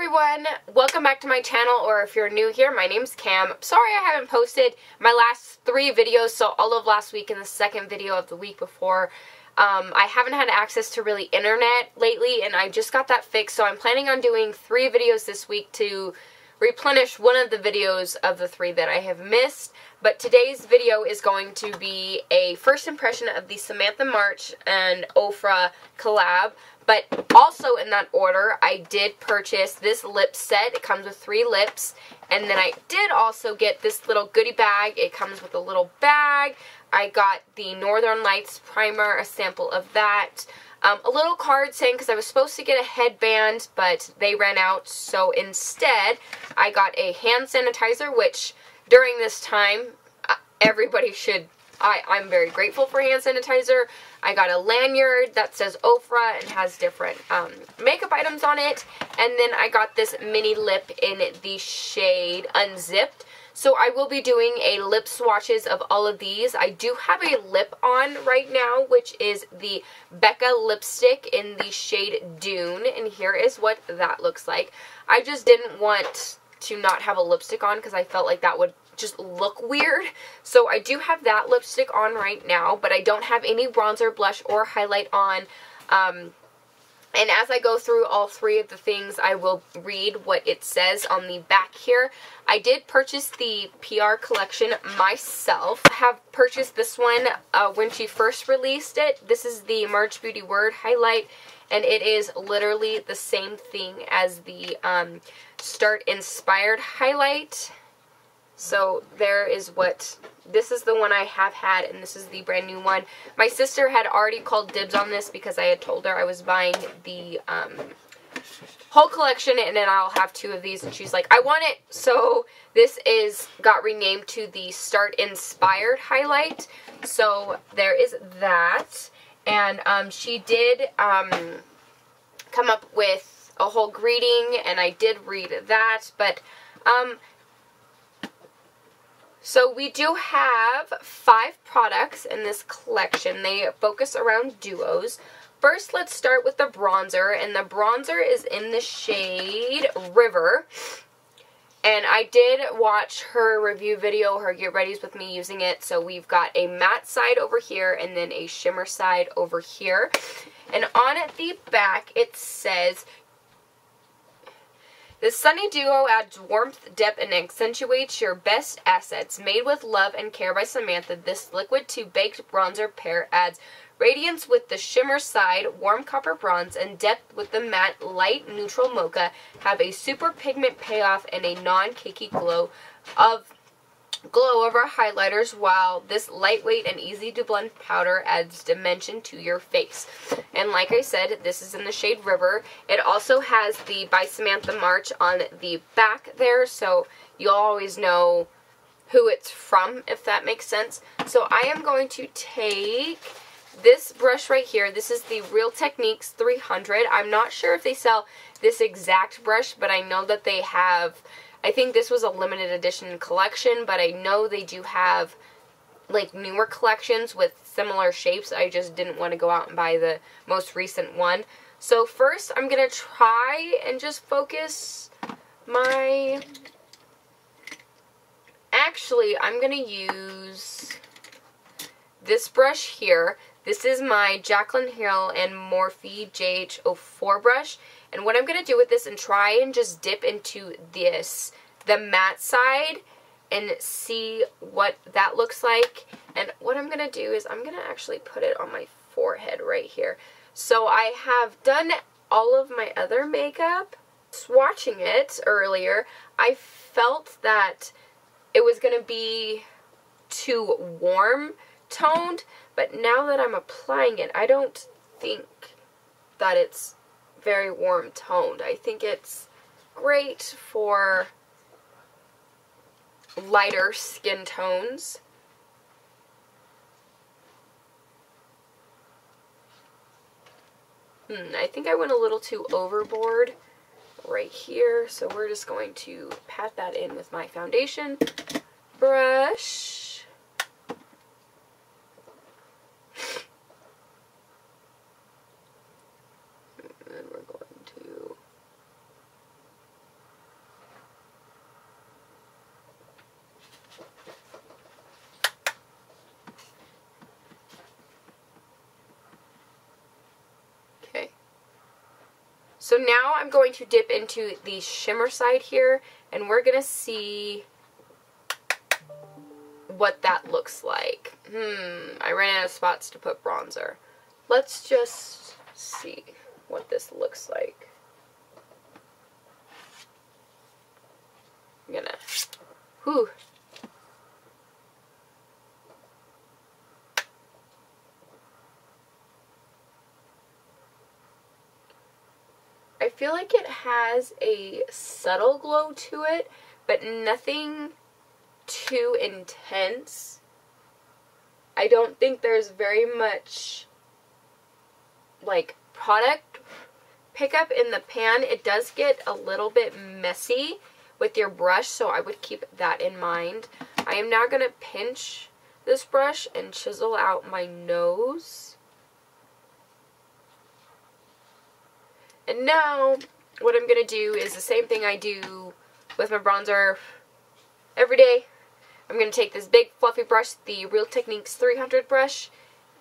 everyone, welcome back to my channel, or if you're new here, my name's Cam. Sorry I haven't posted my last 3 videos, so all of last week and the second video of the week before. I haven't had access to really internet lately, and I just got that fixed, so I'm planning on doing 3 videos this week to replenish one of the videos of the 3 that I have missed. But today's video is going to be a first impression of the Samantha March and Ofra collab. But also in that order, I did purchase this lip set. It comes with 3 lips. And then I did also get this little goodie bag. It comes with a little bag. I got the Northern Lights primer, a sample of that. A little card saying, because I was supposed to get a headband, but they ran out. So instead, I got a hand sanitizer, which during this time, everybody should, I'm very grateful for hand sanitizer. I got a lanyard that says Ofra and has different makeup items on it. And then I got this mini lip in the shade Unzipped. So I will be doing a lip swatches of all of these. I do have a lip on right now, which is the Becca lipstick in the shade Dune. And here is what that looks like. I just didn't want to not have a lipstick on because I felt like that would just look weird. So I do have that lipstick on right now, but I don't have any bronzer, blush, or highlight on. And as I go through all 3 of the things, I will read what it says on the back here. I did purchase the PR collection myself. I have purchased this one when she first released it. This is the Merge Beauty Word highlight, and it is literally the same thing as the Start Inspired highlight. So there is what, this is the one I have had, and this is the brand new one. My sister had already called dibs on this because I had told her I was buying the whole collection, and then I'll have 2 of these, and she's like, I want it. So this got renamed to the Start Inspired highlight. So there is that. And she did come up with a whole greeting, and I did read that, but so we do have 5 products in this collection. They focus around duos. First, let's start with the bronzer, and the bronzer is in the shade River. And I did watch her review video, her get readies with me using it. So we've got a matte side over here and then a shimmer side over here. And on the back, it says, the Sunny Duo adds warmth, depth, and accentuates your best assets. Made with love and care by Samantha, this liquid to baked bronzer pair adds radiance with the shimmer side, warm copper bronze, and depth with the matte light neutral mocha. Have a super pigment payoff and a non-cakey glow over highlighters, while this lightweight and easy to blend powder adds dimension to your face. And like I said, this is in the shade River. It also has the by Samantha March on the back there, so you'll always know who it's from, if that makes sense. So I am going to take this brush right here. This is the Real Techniques 300. I'm not sure if they sell this exact brush, but I know that they have, I think this was a limited edition collection, but I know they do have like newer collections with similar shapes. I just didn't want to go out and buy the most recent one. So first I'm going to try and just focus my, actually I'm going to use this brush here. This is my Jaclyn Hill and Morphe JH04 brush. And what I'm going to do with this and try and just dip into this, the matte side, and see what that looks like. And what I'm going to do is I'm going to actually put it on my forehead right here. So I have done all of my other makeup. Swatching it earlier, I felt that it was going to be too warm toned, but now that I'm applying it, I don't think that it's very warm toned. I think it's great for lighter skin tones. I think I went a little too overboard right here, so we're just going to pat that in with my foundation brush. And we're going to So now I'm going to dip into the shimmer side here, and we're going to see what that looks like. I ran out of spots to put bronzer. Let's just see what this looks like. I'm gonna, whew. I feel like it has a subtle glow to it, but nothing too intense. I don't think there's very much like product pickup in the pan. It does get a little bit messy with your brush, so I would keep that in mind. I am now going to pinch this brush and chisel out my nose. And now what I'm going to do is the same thing I do with my bronzer every day. I'm going to take this big fluffy brush, the Real Techniques 300 brush,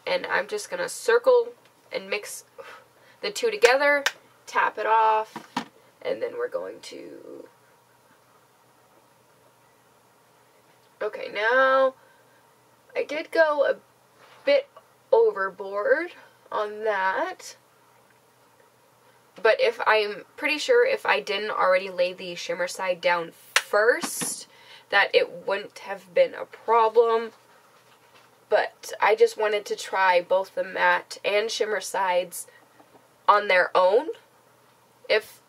and I'm just going to circle and mix the two together, tap it off, and then we're going to... Okay, now I did go a bit overboard on that, but I'm pretty sure if I didn't already lay the shimmer side down first, that it wouldn't have been a problem. But I just wanted to try both the matte and shimmer sides on their own, if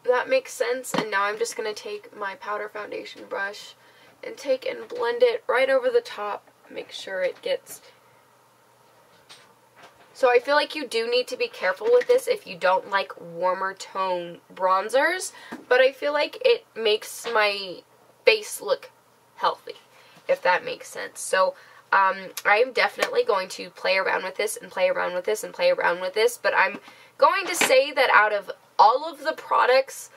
that makes sense. And now I'm just going to take my powder foundation brush and take and blend it right over the top, make sure it gets... So I feel like you do need to be careful with this if you don't like warmer tone bronzers, but I feel like it makes my face look healthy, if that makes sense. So I'm definitely going to play around with this and play around with this and play around with this, but I'm going to say that out of all of the products,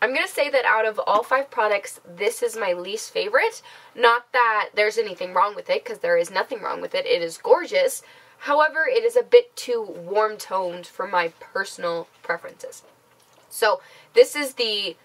I'm going to say that out of all 5 products, this is my least favorite. Not that there's anything wrong with it, because there is nothing wrong with it. It is gorgeous. However, it is a bit too warm toned for my personal preferences. So this is the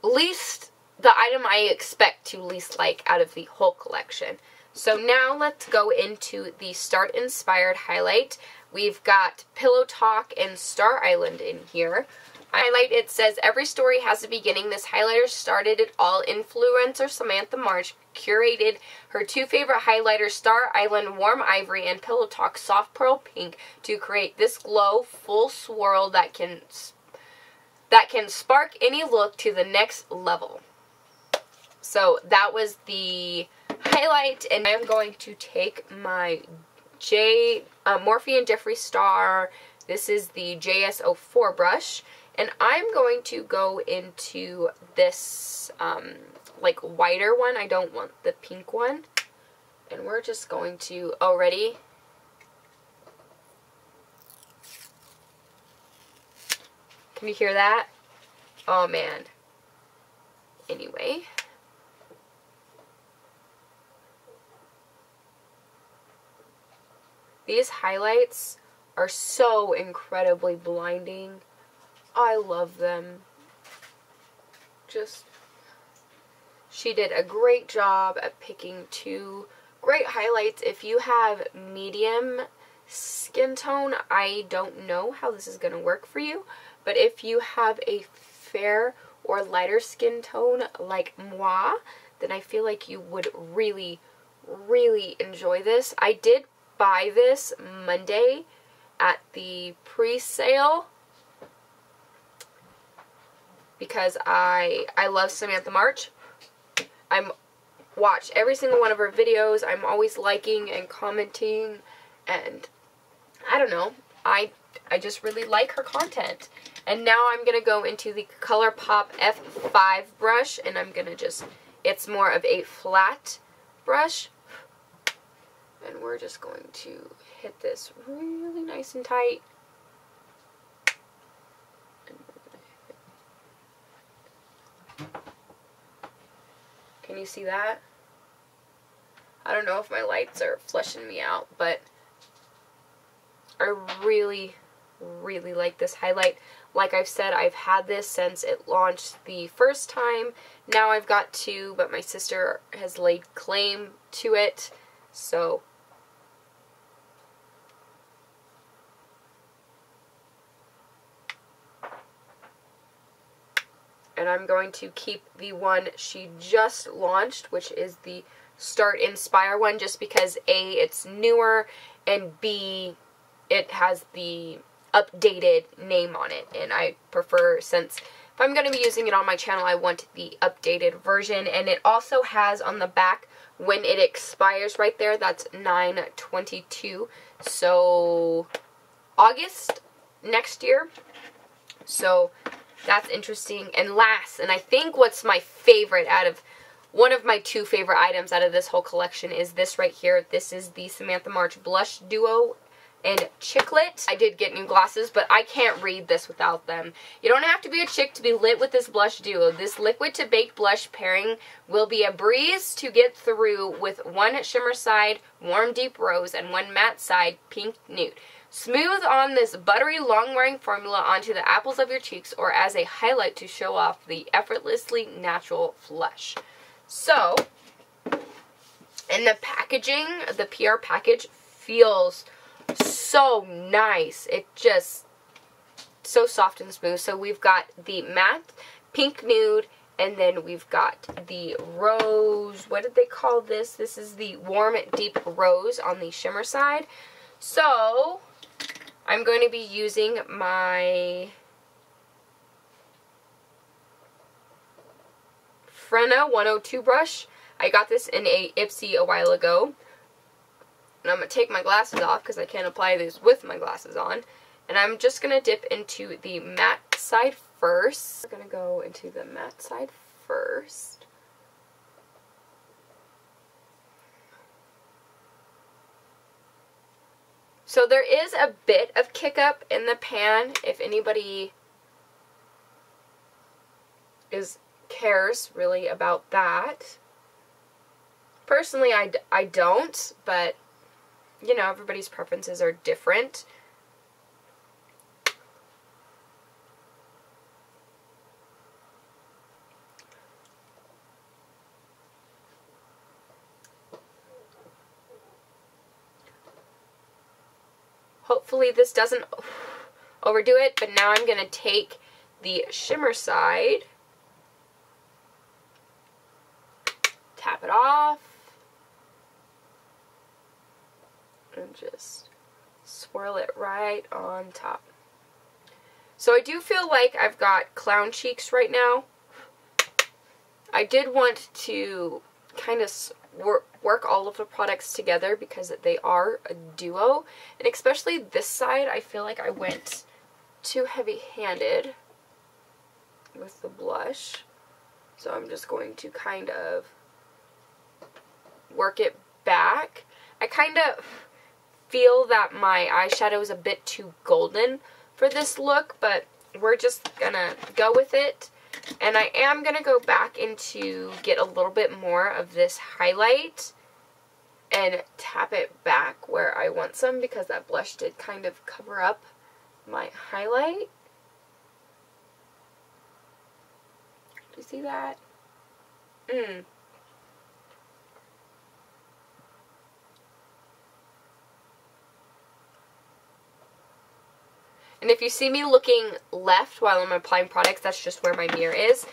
item I expect to least like out of the whole collection. So now let's go into the Start Inspired highlight. We've got Pillow Talk and Star Island in here. Highlight, it says, every story has a beginning. This highlighter started it all. Influencer Samantha March curated her 2 favorite highlighters, Star Island Warm Ivory and Pillow Talk Soft Pearl Pink, to create this glow full swirl that can spark any look to the next level. So that was the highlight, and I'm going to take my Morphe and Jeffree Star, this is the JS04 brush, and I'm going to go into this like whiter one. I don't want the pink one. And we're just going to, oh, ready? Can you hear that? Oh man. Anyway. These highlights are so incredibly blinding. I love them. She did a great job at picking 2 great highlights. If you have medium skin tone, I don't know how this is going to work for you. But if you have a fair or lighter skin tone like moi, then I feel like you would really, really enjoy this. I did buy this Monday at the pre-sale because I love Samantha March. I watch every single one of her videos. I'm always liking and commenting, and I don't know, I just really like her content. And now I'm going to go into the ColourPop F5 brush, and I'm going to just, it's more of a flat brush, and we're just going to hit this really nice and tight. Can you see that? I don't know if my lights are fleshing me out, but I really, really like this highlight. Like I've said, I've had this since it launched the first time. Now I've got two, but my sister has laid claim to it. So and I'm going to keep the one she just launched, which is the Start Inspire one, just because A, it's newer, and B, it has the updated name on it. And I prefer, since if I'm going to be using it on my channel, I want the updated version. And it also has on the back when it expires right there, that's 9/22. So August next year. So that's interesting. And last, and I think what's my favorite out of, one of my two favorite items out of this whole collection is this right here. This is the Samantha March Blush Duo and Chicklet. I did get new glasses, but I can't read this without them. You don't have to be a chick to be lit with this blush duo. This liquid to baked blush pairing will be a breeze to get through with one shimmer side, warm deep rose, and one matte side, pink nude. Smooth on this buttery, long-wearing formula onto the apples of your cheeks or as a highlight to show off the effortlessly natural flush. So, and the packaging, the PR package feels so nice. It just, so soft and smooth. So we've got the matte, pink nude, and then we've got the rose, what did they call this? This is the warm, deep rose on the shimmer side. So I'm going to be using my Frenna 102 brush. I got this in a Ipsy a while ago. And I'm going to take my glasses off because I can't apply these with my glasses on. And I'm just going to dip into the matte side first. We're going to go into the matte side first. So there is a bit of kick up in the pan if anybody cares really about that. Personally, I don't, but you know, everybody's preferences are different. Hopefully this doesn't overdo it, but now I'm going to take the shimmer side, tap it off, and just swirl it right on top. So I do feel like I've got clown cheeks right now. I did want to kind of work all of the products together because they are a duo, and especially this side I feel like I went too heavy-handed with the blush, so I'm just going to kind of work it back. I kind of feel that my eyeshadow is a bit too golden for this look, but we're just gonna go with it. And I am going to go back into get a little bit more of this highlight and tap it back where I want some, because that blush did kind of cover up my highlight. Do you see that? And if you see me looking left while I'm applying products, that's just where my mirror is.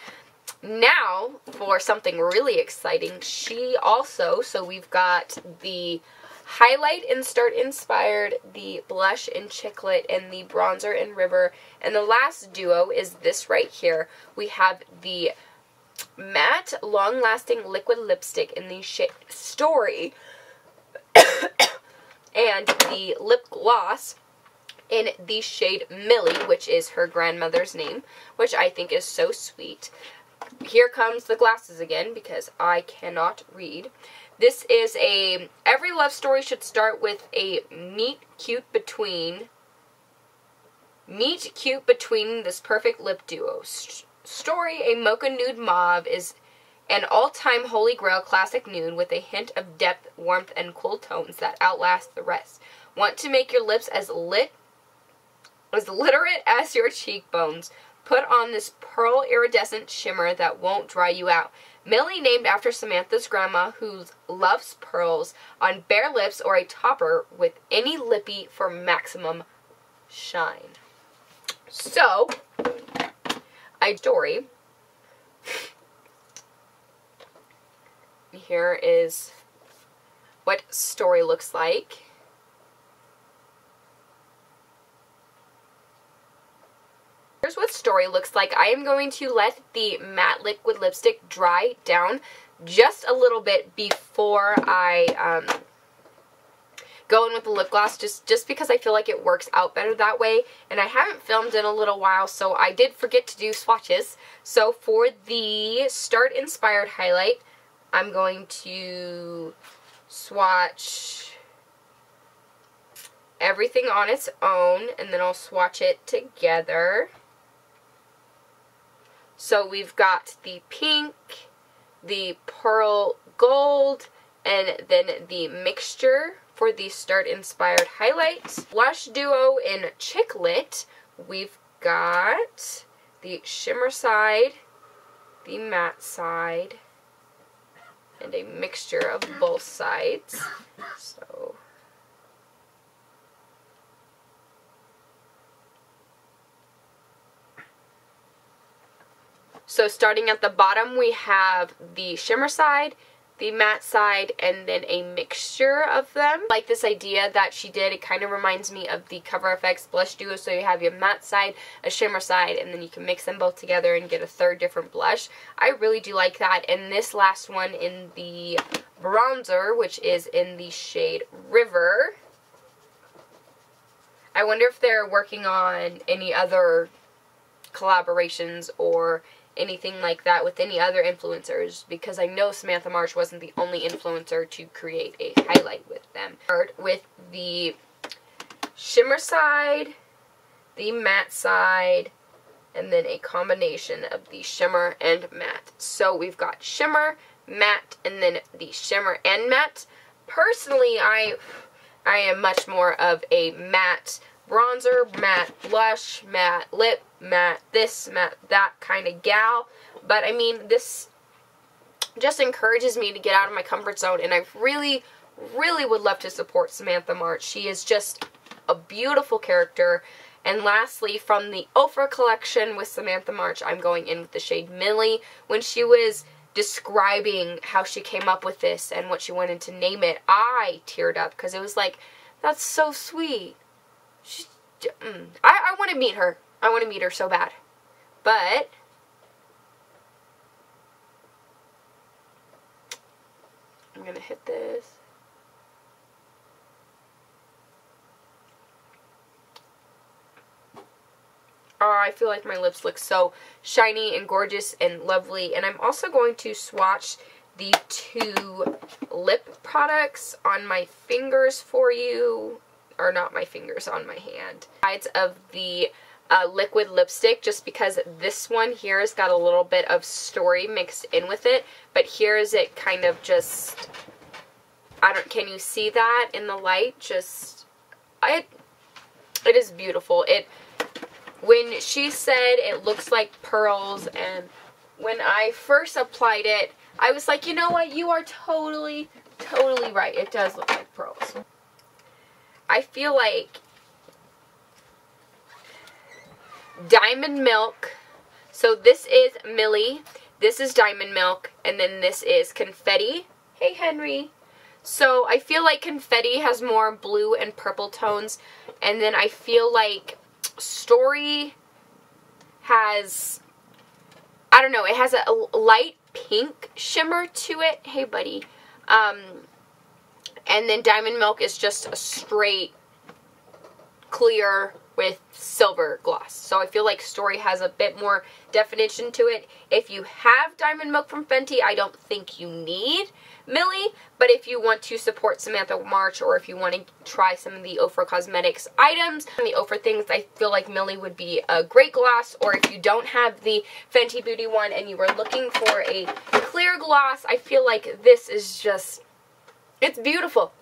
Now, for something really exciting, she also, so we've got the highlight in Start Inspired, the blush in Chicklet, and the bronzer in River. And the last duo is this right here. We have the matte, long-lasting liquid lipstick in the shade Story, and the lip gloss in the shade Millie, which is her grandmother's name, which I think is so sweet. Here comes the glasses again, because I cannot read. This is a, every love story should start with a meet cute between this perfect lip duo. Story, a mocha nude mauve, is an all-time holy grail classic nude with a hint of depth, warmth, and cool tones that outlast the rest. Want to make your lips as lit as literate as your cheekbones. Put on this pearl iridescent shimmer that won't dry you out. Millie named after Samantha's grandma, who loves pearls, on bare lips or a topper with any lippy for maximum shine. So, story. Here is what story looks like. Here's what story looks like. I am going to let the matte liquid lipstick dry down just a little bit before I go in with the lip gloss, just because I feel like it works out better that way. And I haven't filmed in a little while, so I did forget to do swatches. So for the Start Inspired highlight, I'm going to swatch everything on its own, and then I'll swatch it together. So we've got the pink, the pearl gold, and then the mixture for the Start Inspired highlight. Blush duo in Chick Lit, we've got the shimmer side, the matte side, and a mixture of both sides. So starting at the bottom, we have the shimmer side, the matte side, and then a mixture of them. I like this idea that she did. It kind of reminds me of the Cover FX blush duo. So you have your matte side, a shimmer side, and then you can mix them both together and get a third different blush. I really do like that. And this last one in the bronzer, which is in the shade River. I wonder if they're working on any other collaborations or anything like that with any other influencers, because I know Samantha March wasn't the only influencer to create a highlight with them. Start with the shimmer side, the matte side, and then a combination of the shimmer and matte. So we've got shimmer, matte, and then the shimmer and matte. Personally, I am much more of a matte bronzer, matte blush, matte lip, matte this, matte that kind of gal. But I mean, this just encourages me to get out of my comfort zone, and I really, really would love to support Samantha March. She is just a beautiful character. And lastly, from the Ofra collection with Samantha March, I'm going in with the shade Millie. When she was describing how she came up with this and what she wanted to name it, I teared up because it was like, that's so sweet. I want to meet her. I want to meet her so bad. But I'm going to hit this. Oh, I feel like my lips look so shiny and gorgeous and lovely. And I'm also going to swatch the two lip products on my fingers for you. Or not my fingers, on my hand. Sides of the liquid lipstick, just because this one here has got a little bit of story mixed in with it. But here is it kind of just, can you see that in the light? It is beautiful. When she said it looks like pearls, and when I first applied it, I was like, you know what, you are totally, totally right. It does look like pearls. I feel like Diamond Milk. So this is Millie, this is Diamond Milk, and then this is Confetti. Hey, Henry. So I feel like Confetti has more blue and purple tones, and then I feel like Story has, I don't know, it has a light pink shimmer to it. Hey, buddy. And then Diamond Milk is just a straight clear with silver gloss. So I feel like Story has a bit more definition to it. If you have Diamond Milk from Fenty, I don't think you need Millie. But if you want to support Samantha March, or if you want to try some of the Ofra Cosmetics items, and the Ofra things, I feel like Millie would be a great gloss. Or if you don't have the Fenty Beauty one and you were looking for a clear gloss, I feel like this is just, it's beautiful.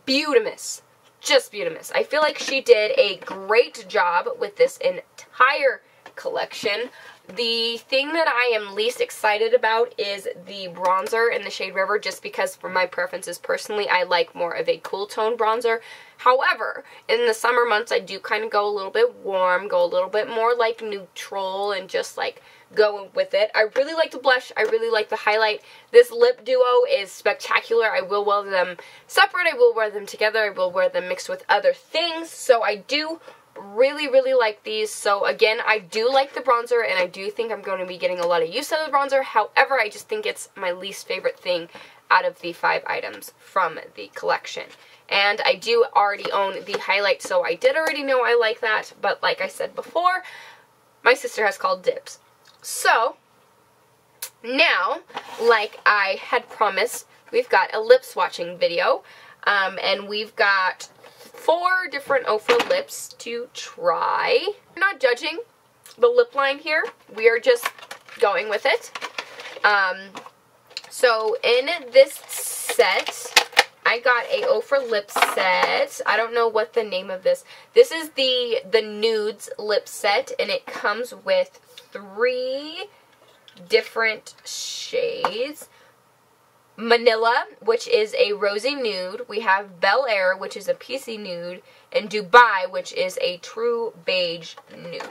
Beautimous. just beauty miss. I feel like she did a great job with this entire collection. The thing that I am least excited about is the bronzer in the shade River, just because for my preferences personally, I like more of a cool tone bronzer. However, in the summer months, I do kind of go a little bit warm, go a little bit more like neutral, and just like go with it. I really like the blush. I really like the highlight. This lip duo is spectacular. I will wear them separate. I will wear them together. I will wear them mixed with other things. So I do really like these. So again, I do like the bronzer, and I do think I'm going to be getting a lot of use out of the bronzer. However, I just think it's my least favorite thing out of the 5 items from the collection. And I do already own the highlight, so I did already know I like that. But like I said before, my sister has called dibs. So now, like I had promised, we've got a lip swatching video, and we've got 4 different Ofra lips to try. We're not judging the lip line here. We are just going with it. So in this set, I got a Ofra lip set. I don't know what the name of this. This is the Nudes lip set, and it comes with 3 different shades. Manila, which is a rosy nude. We have Bel Air, which is a peachy nude, and Dubai, which is a true beige nude.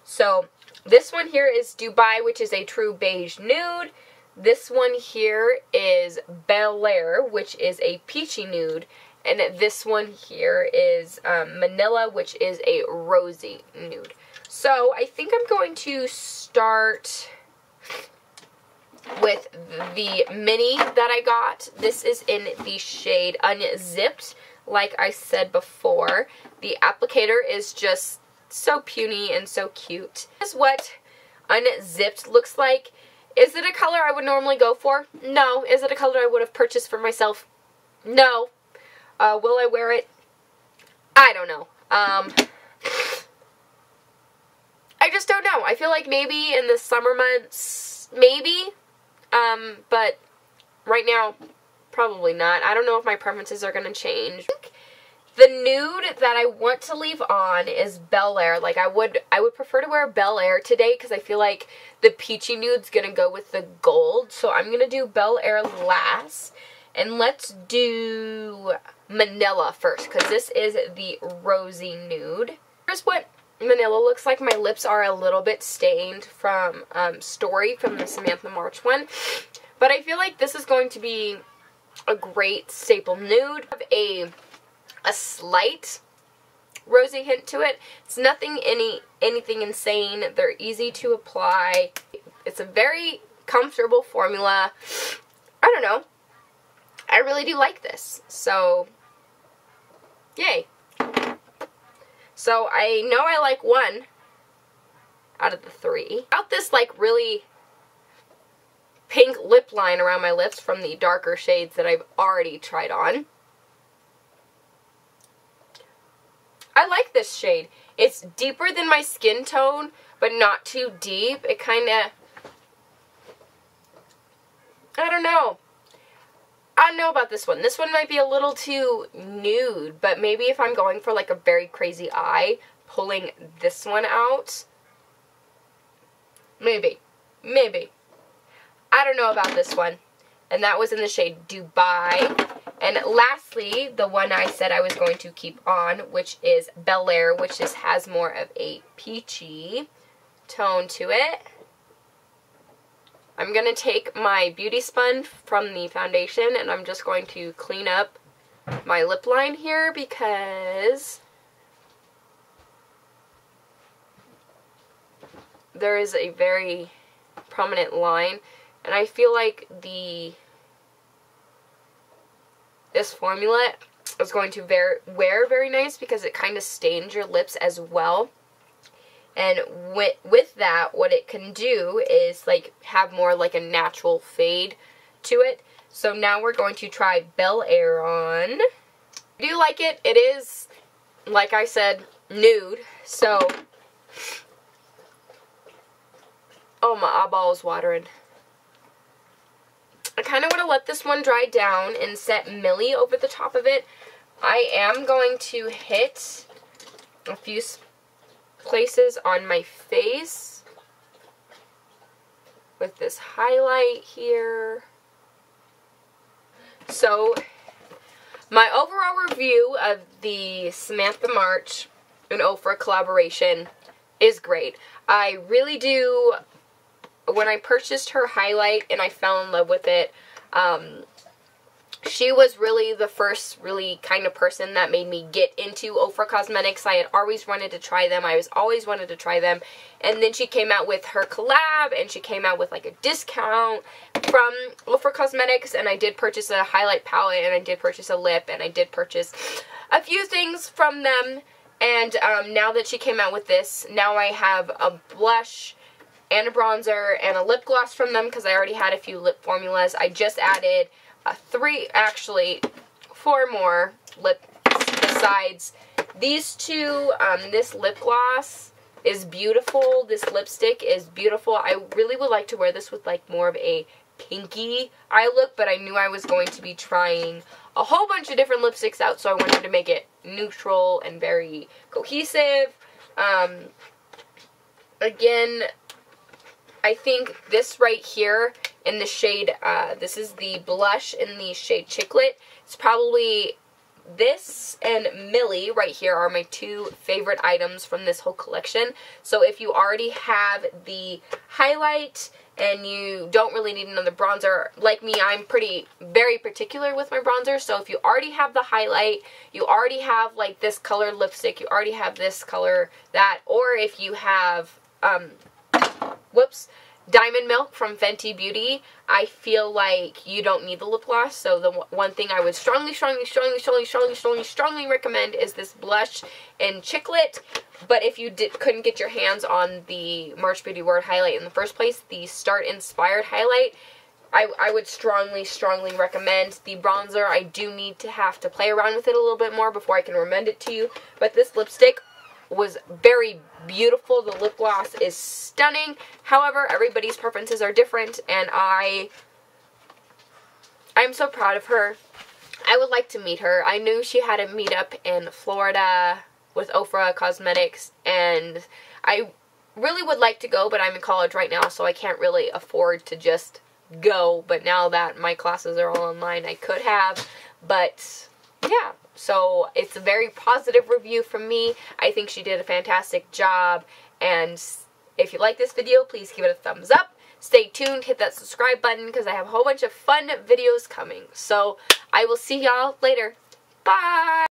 So this one here is Dubai, which is a true beige nude. This one here is Bel Air, which is a peachy nude. And this one here is Manila, which is a rosy nude. So I think I'm going to start with the mini that I got. This is in the shade Unzipped. Like I said before, the applicator is just so puny and so cute. This is what Unzipped looks like. Is it a color I would normally go for? No. Is it a color I would have purchased for myself? No. Will I wear it? I don't know. I just don't know. I feel like maybe in the summer months, maybe. But right now, probably not. I don't know if my preferences are going to change. The nude that I want to leave on is Bel Air. Like, I would prefer to wear Bel Air today because I feel like the peachy nude's going to go with the gold. So I'm going to do Bel Air last. And let's do Manila first because this is the rosy nude. Here's what Manila looks like. My lips are a little bit stained from Story, from the Samantha March one. But I feel like this is going to be a great staple nude. A slight rosy hint to it. It's nothing anything insane. They're easy to apply. It's a very comfortable formula. I don't know. I really do like this. So, yay. So I know I like 1 out of the 3. Got this like really pink lip line around my lips from the darker shades that I've already tried on. I like this shade. It's deeper than my skin tone, but not too deep. It kind of, I don't know. I don't know about this one. This one might be a little too nude, but maybe if I'm going for like a very crazy eye, pulling this one out, maybe. I don't know about this one. And that was in the shade Dubai. And lastly, the one I said I was going to keep on, which is Bel Air, which has more of a peachy tone to it. I'm going to take my beauty sponge from the foundation and I'm just going to clean up my lip line here because there is a very prominent line, and I feel like this formula is going to wear very nice because it kind of stains your lips as well. And with that, what it can do is like have more like a natural fade to it. So now we're going to try Bel Air on. I do like it. It is, like I said, nude. So, oh, my eyeball is watering. I kind of want to let this one dry down and set Millie over the top of it. I am going to hit a few places on my face with this highlight here. So, my overall review of the Samantha March and Ofra collaboration is great. I really do, when I purchased her highlight and I fell in love with it, she was really the first really kind of person that made me get into Ofra Cosmetics. I had always wanted to try them. I always wanted to try them. And then she came out with her collab, and she came out with like a discount from Ofra Cosmetics, and I did purchase a highlight palette, and I did purchase a lip, and I did purchase a few things from them. And now that she came out with this, now I have a blush and a bronzer and a lip gloss from them because I already had a few lip formulas. I just added 4 more lips besides these two. This lip gloss is beautiful. This lipstick is beautiful. I really would like to wear this with like more of a pinky eye look, but I knew I was going to be trying a whole bunch of different lipsticks out, so I wanted to make it neutral and very cohesive. Again, I think this right here in the shade, this is the blush in the shade Chiclet. It's probably, this and Millie right here are my 2 favorite items from this whole collection. So if you already have the highlight and you don't really need another bronzer, like me, I'm very particular with my bronzer. So if you already have the highlight, you already have like this color lipstick, you already have this color, that, or if you have, Diamond Milk from Fenty Beauty, I feel like you don't need the lip gloss. So the one thing I would strongly recommend is this blush in Chiclet. But if you couldn't get your hands on the March Beauty Word highlight in the first place, the Start Inspired highlight, I would strongly recommend. The bronzer, I do need to have to play around with it a little bit more before I can recommend it to you. But this lipstick was very beautiful. The lip gloss is stunning. However, everybody's preferences are different, and I'm so proud of her. I would like to meet her. I knew she had a meetup in Florida with Ofra Cosmetics, and I really would like to go, but I'm in college right now, so I can't really afford to just go. But now that my classes are all online, I could have. But yeah, so it's a very positive review from me. I think she did a fantastic job, and if you like this video, please give it a thumbs up. Stay tuned, hit that subscribe button, because I have a whole bunch of fun videos coming. So I will see y'all later. Bye!